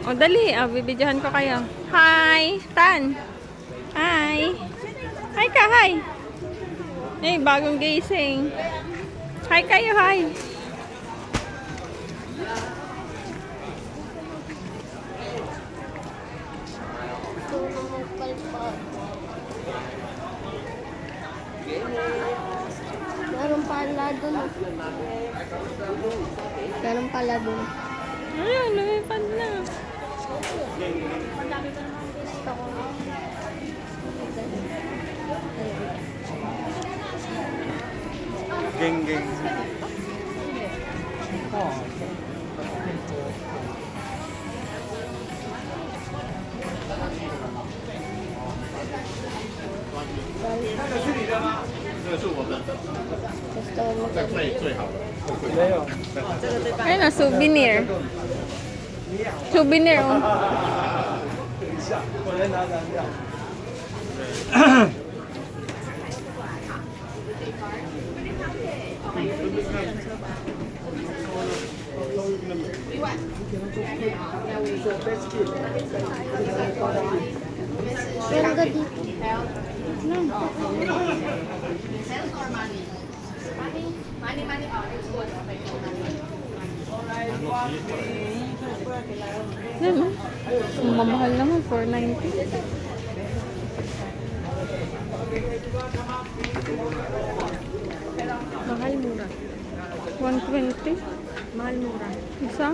O, dali. Bibidyohan ko kayo. Hi! Tan! Hi! Hi ka, hi! Eh, bagong gising. Hi kayo, hi! Meron pala dun. Meron pala dun. Ayun, lumipad na. Gusto ko. Geng, geng. Gusto ko Ayun na, souvenir. Souvenir, oh. Meron ka dito. Yan, oh. Ang mamahal naman, 490. Mahal mura. 120. Mahal mura. Isa?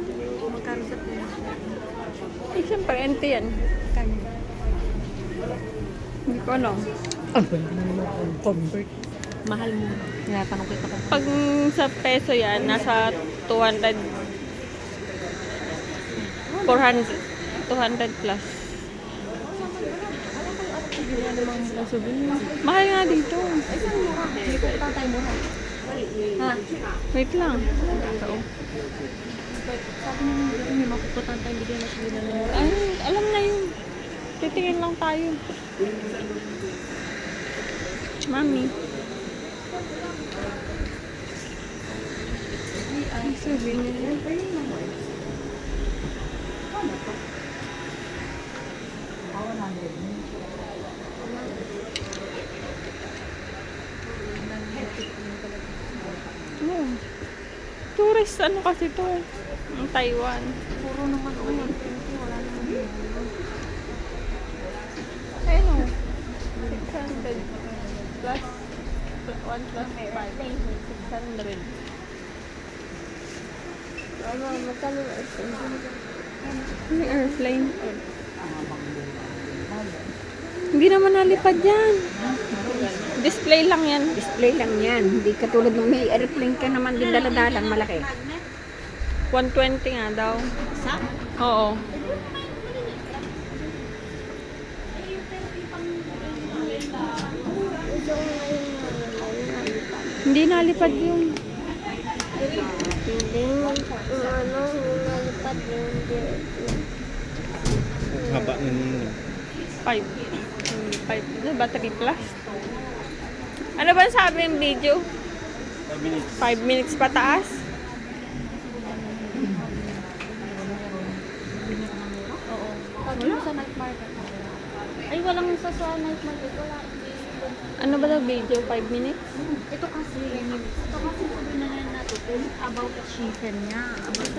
Magkano sa Pinas? Eh, siyempre, NT yan. Kanya. Hindi ko alam. Convert. Mahal mura. Kaya tanong kita ko. Pag sa peso yan, nasa 200. 400. 200 plus. Mahal nga dito. Hindi ko tatay mura. Ha? Wait lang. Sabi niya hindi makukutan tayo bigyan na sila ng mura. Ay, alam na yun. Titingin lang tayo. Mami. Ay, souvenir. Oh. Tourist ano kasi to? Ang Taiwan. Puro naman ako yan. Wala naman yun. Ayun o. 600 plus 1 plus 5. 600. Ano, magkano na ito? May airplane. Hindi naman nalipad yan. Display lang yan. Display lang yan. Hindi katulad ng may airplane ka naman din daladalang malaki. 120 nga daw. Sa? Oo. Gusto ko ngayon Hindi nalipad yung hindi yung nalipad yung Haba na ninyo. 5. 5. Ano ba? 3 plus? Ano ba sabi yung video? 5 minutes. 5 minutes pataas? Oo. Wala sa night market. Ay, walang sa night market. Wala. Ano ba daw video? 5 minutes? Ito kasi sabi na yan natin about chicken niya. About